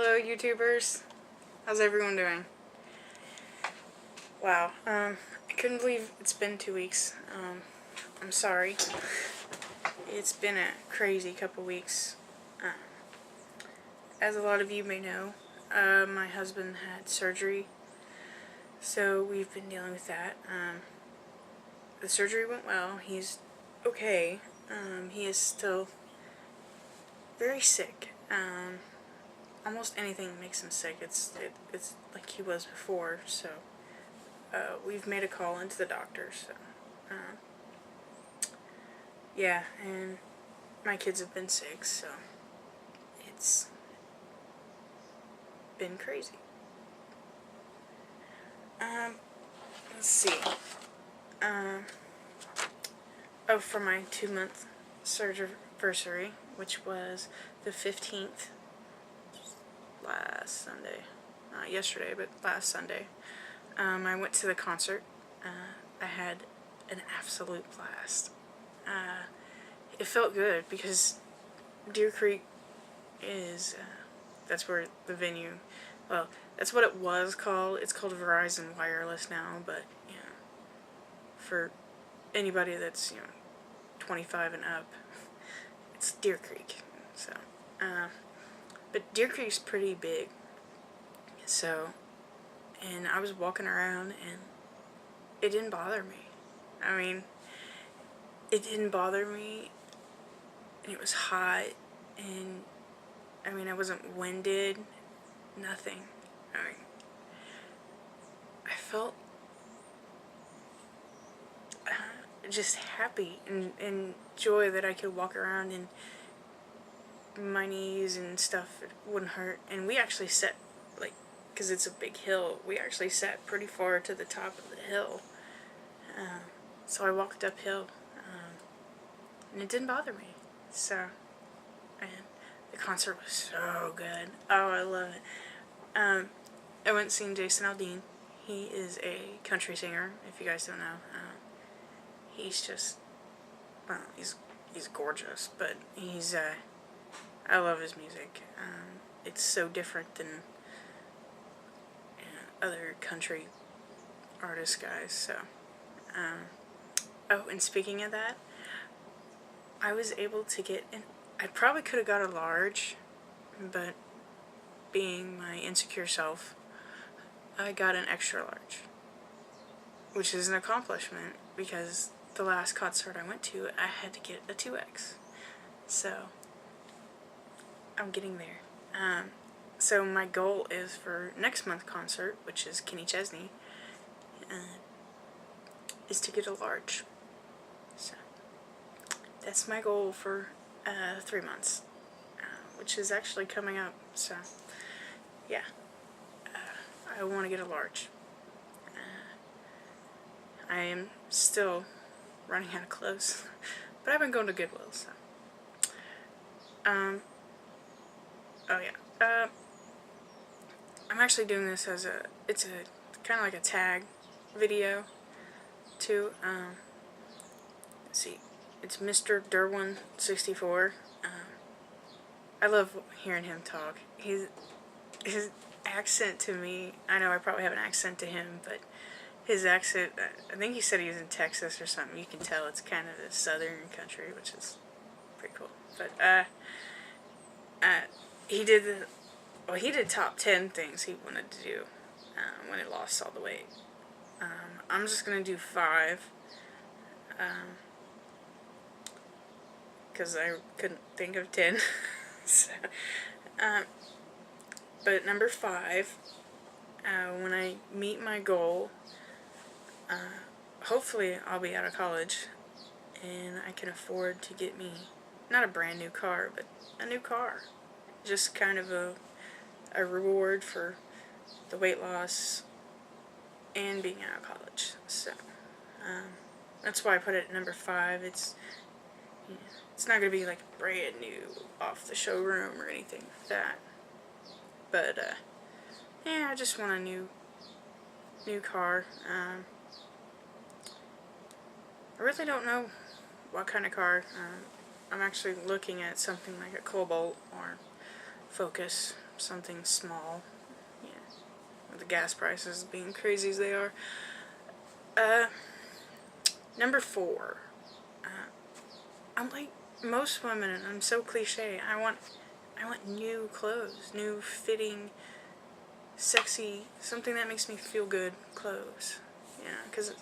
Hello YouTubers, how's everyone doing? Wow, I couldn't believe it's been 2 weeks. I'm sorry. It's been a crazy couple weeks. As a lot of you may know, my husband had surgery, so we've been dealing with that. The surgery went well. He's okay. He is still very sick. Almost anything makes him sick. It's like he was before, so we've made a call into the doctor, so yeah, and my kids have been sick, so it's been crazy. Let's see. Oh, for my 2-month surgery, which was the 15th, last Sunday, not yesterday, but last Sunday, I went to the concert. I had an absolute blast. It felt good because Deer Creek is, that's where the venue, well, that's what it was called. It's called Verizon Wireless now, but, you know, for anybody that's, 25 and up, it's Deer Creek. So, but Deer Creek's pretty big. So, and I was walking around and it didn't bother me. I mean, it didn't bother me, and it was hot, and I mean, I wasn't winded, nothing. I mean, I felt just happy and joy that I could walk around and my knees and stuff wouldn't hurt. And we actually sat, like, because it's a big hill, we actually sat pretty far to the top of the hill. So I walked uphill, and it didn't bother me. So, and the concert was so good. Oh, I love it. I went and seen Jason Aldean. He is a country singer, if you guys don't know. He's just, well, he's gorgeous, but he's, I love his music. It's so different than other country artist guys, so, oh, and speaking of that, I was able to get, I probably could have got a large, but being my insecure self, I got an extra large, which is an accomplishment, because the last concert I went to, I had to get a 2X, so I'm getting there. So my goal is for next month's concert, which is Kenny Chesney, is to get a large. So that's my goal for 3 months, which is actually coming up. So yeah, I want to get a large. I am still running out of clothes, but I've been going to Goodwill, so. Oh yeah, I'm actually doing this as it's a kind of like a tag video too. Let's see, it's Mr. Derwin64. I love hearing him talk. His accent to me, I know I probably have an accent to him, but his accent, I think he said he was in Texas or something. You can tell it's kind of a southern country, which is pretty cool. But he did top 10 things he wanted to do when he lost all the weight. I'm just gonna do 5 because I couldn't think of 10. So, but number 5, when I meet my goal, hopefully I'll be out of college and I can afford to get me, not a brand new car, but a new car. Just kind of a reward for the weight loss and being out of college. So that's why I put it at number 5. It's not going to be like brand new off the showroom or anything like that. But yeah, I just want a new car. I really don't know what kind of car. I'm actually looking at something like a Cobalt or Focus, something small. Yeah, with the gas prices being crazy as they are. Number 4. I'm like most women, and I'm so cliche. I want new clothes, new fitting, sexy, something that makes me feel good clothes. Yeah, because,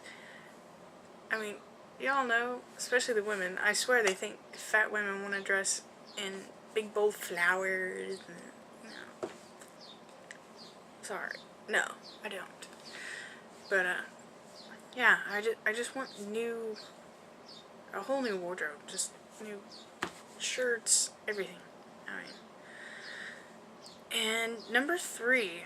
I mean, y'all know, especially the women, I swear they think fat women want to dress in big bold flowers. And, no. Sorry. No, I don't. But, yeah, I just want a whole new wardrobe. Just new shirts, everything. I mean. And number 3,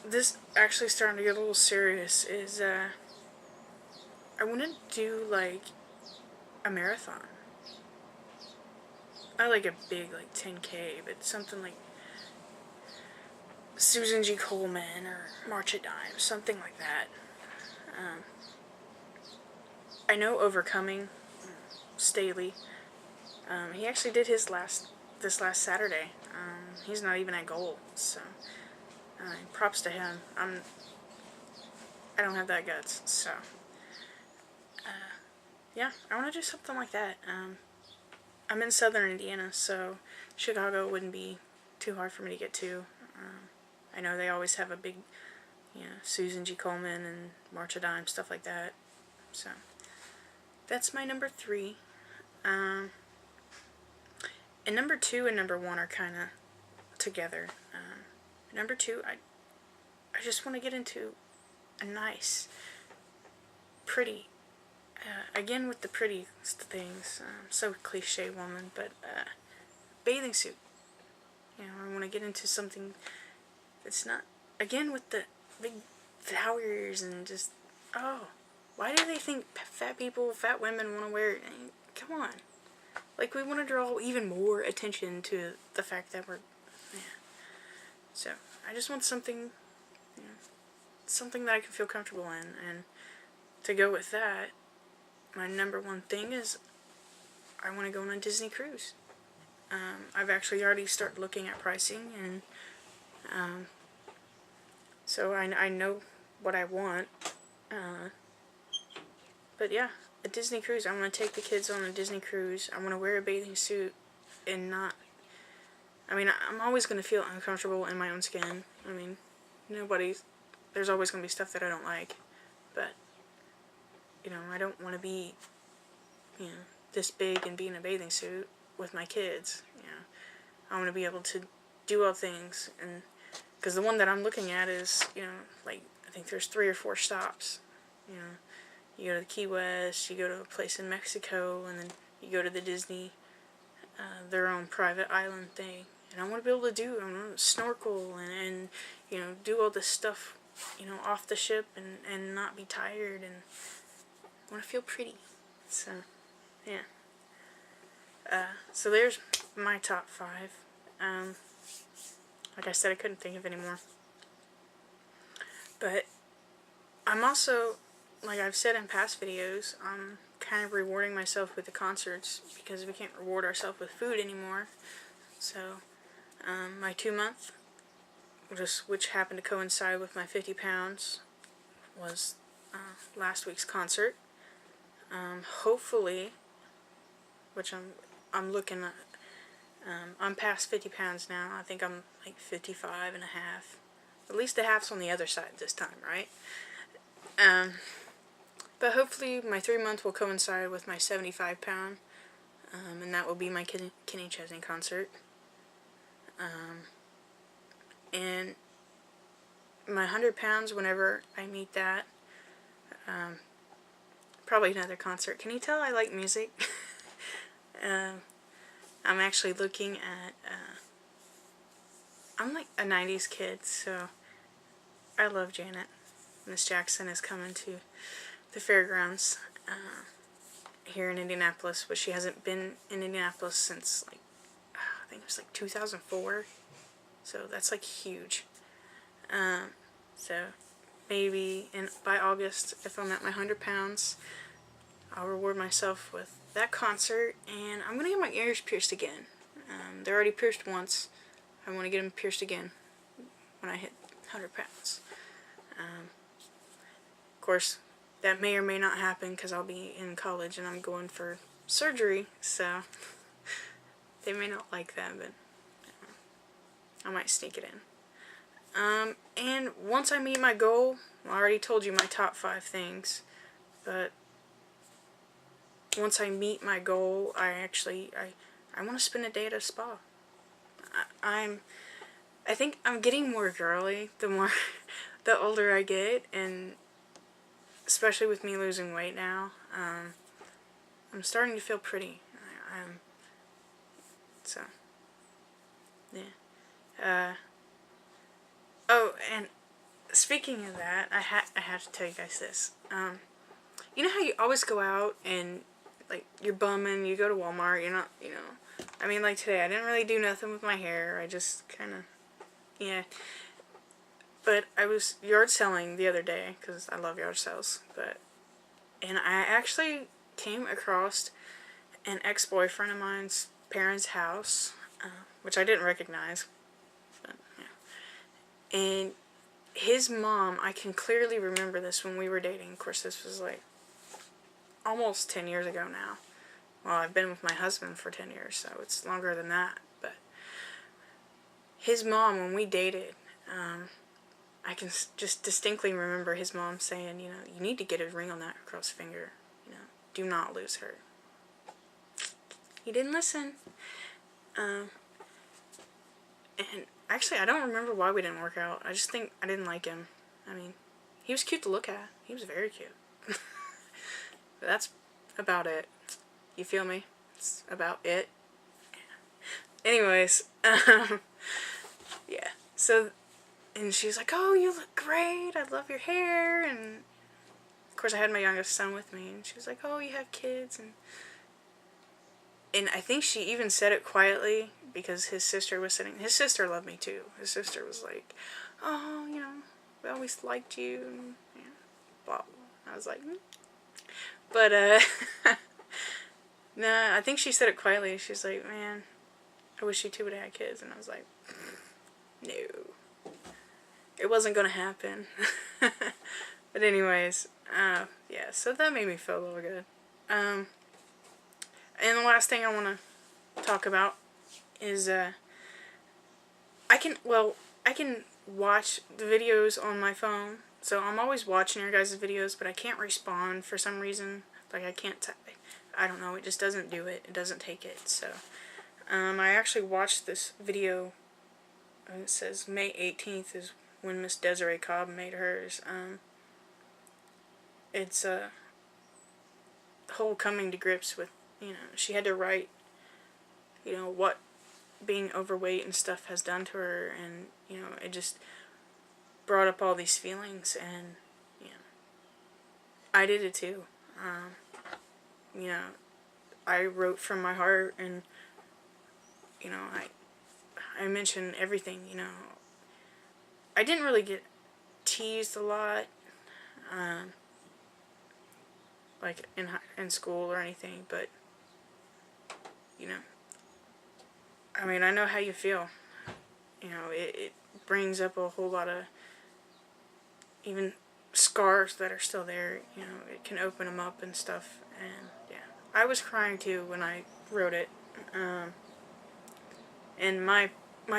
this actually starting to get a little serious, is, I want to do, like, a marathon. Not like a big, like, 10K, but something like Susan G. Coleman or March a Dime, something like that. I know Overcoming, Staley, he actually did his this last Saturday. He's not even at goal, so props to him. I don't have that guts, so yeah, I want to do something like that. I'm in southern Indiana, so Chicago wouldn't be too hard for me to get to. I know they always have a big, Susan G. Coleman and March a Dime, stuff like that. So that's my number 3. And number 2 and number 1 are kind of together. Number 2, I just want to get into a nice, pretty, again with the pretty things, so cliche woman, but bathing suit. I want to get into something that's not, again with the big flowers and just, why do they think fat women want to wear it? I mean, come on. Like, we want to draw even more attention to the fact that we're, So, I just want something, something that I can feel comfortable in, and to go with that, my number 1 thing is I want to go on a Disney cruise. I've actually already started looking at pricing, and so I know what I want. But yeah, a Disney cruise. I want to take the kids on a Disney cruise. I want to wear a bathing suit and not... I mean, I'm always going to feel uncomfortable in my own skin. I mean, there's always going to be stuff that I don't like. But, I don't want to be, this big and be in a bathing suit with my kids. I want to be able to do all things. And because the one that I'm looking at is, like, I think there's 3 or 4 stops. You go to the Key West, you go to a place in Mexico, and then you go to the Disney, their own private island thing. And I want to be able to I want to snorkel and do all this stuff, off the ship and not be tired, and I want to feel pretty. So, yeah. So there's my top 5. Like I said, I couldn't think of any more. But I'm also, like I've said in past videos, I'm kind of rewarding myself with the concerts because we can't reward ourselves with food anymore. So, my 2-month, which happened to coincide with my 50 pounds, was last week's concert. Hopefully, which I'm looking at, I'm past 50 pounds now. I think I'm like 55 and a half. At least the half's on the other side this time, right? But hopefully my 3-month will coincide with my 75 pound, and that will be my Kenny Chesney concert. And my 100 pounds, whenever I meet that, probably another concert. Can you tell I like music? I'm actually looking at, I'm like a 90s kid, so I love Janet. Miss Jackson is coming to the fairgrounds here in Indianapolis, but she hasn't been in Indianapolis since, like, I think it was like 2004, so that's like huge. So maybe by August, if I'm at my 100 pounds, I'll reward myself with that concert, and I'm gonna get my ears pierced again. They're already pierced once. I want to get them pierced again when I hit 100 pounds. Of course, that may or may not happen because I'll be in college and I'm going for surgery, so they may not like that, but I might sneak it in. And once I meet my goal, I already told you my top 5 things, but once I meet my goal, I want to spend a day at a spa. I think I'm getting more girly the older I get, and especially with me losing weight now, I'm starting to feel pretty. So, yeah. Oh, and speaking of that, I have to tell you guys this. You know how you always go out and, like, you're bumming, you go to Walmart, you're not, I mean, like today, I didn't really do nothing with my hair, I just kind of, yeah. But I was yard selling the other day, because I love yard sales, and I actually came across an ex-boyfriend of mine's parents' house, which I didn't recognize, but, yeah. And his mom, I can clearly remember this when we were dating. Of course, this was like almost 10 years ago now. Well, I've been with my husband for 10 years, so it's longer than that. But his mom, when we dated, I can just distinctly remember his mom saying, you need to get a ring on that cross finger. Do not lose her. He didn't listen. And actually, I don't remember why we didn't work out. I just think I didn't like him. I mean, he was cute to look at. He was very cute. But that's about it. You feel me? It's about it. Anyways, yeah. So, and she was like, "Oh, you look great. I love your hair." And of course, I had my youngest son with me, and she was like, "Oh, you have kids." And I think she even said it quietly because his sister was sitting. His sister loved me too. His sister was like, "Oh, we always liked you." And, blah, blah. I was like, But, nah, I think she said it quietly. She's like, "Man, I wish you two would have had kids." And I was like, no. It wasn't gonna happen. But anyways, yeah, so that made me feel a little good. And the last thing I want to talk about is, I can watch the videos on my phone. So I'm always watching your guys' videos, but I can't respond for some reason. Like, I don't know, it just doesn't do it. It doesn't take it. So, I actually watched this video. It says May 18th is when Miss Desiree Cobb made hers. It's a whole coming to grips with, she had to write, what being overweight and stuff has done to her, and, it just brought up all these feelings, and, I did it too. I wrote from my heart, and, I mentioned everything, I didn't really get teased a lot, like in school or anything, but, I mean, I know how you feel. It brings up a whole lot of even scars that are still there. It can open them up and stuff. And yeah, I was crying too when I wrote it. And my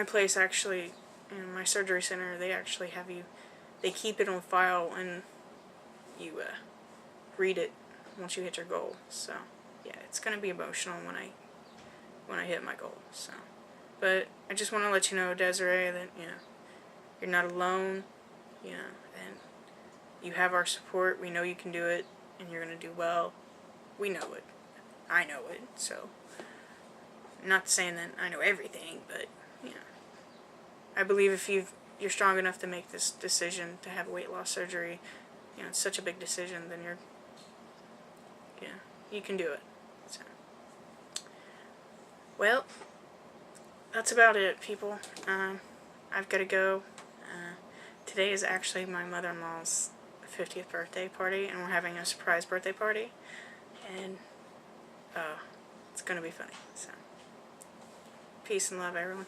place actually, my surgery center, they actually have they keep it on file, and you read it once you hit your goal. So yeah, it's gonna be emotional when I hit my goal. So. But I just want to let you know, Desiree, that, you're not alone, and you have our support. We know you can do it, and you're going to do well. We know it. I know it, so, not saying that I know everything, but, I believe if you're strong enough to make this decision to have weight loss surgery, it's such a big decision, then you can do it. So. Well, that's about it, people. I've got to go. Today is actually my mother-in-law's 50th birthday party, and we're having a surprise birthday party, and it's going to be funny. So, peace and love, everyone.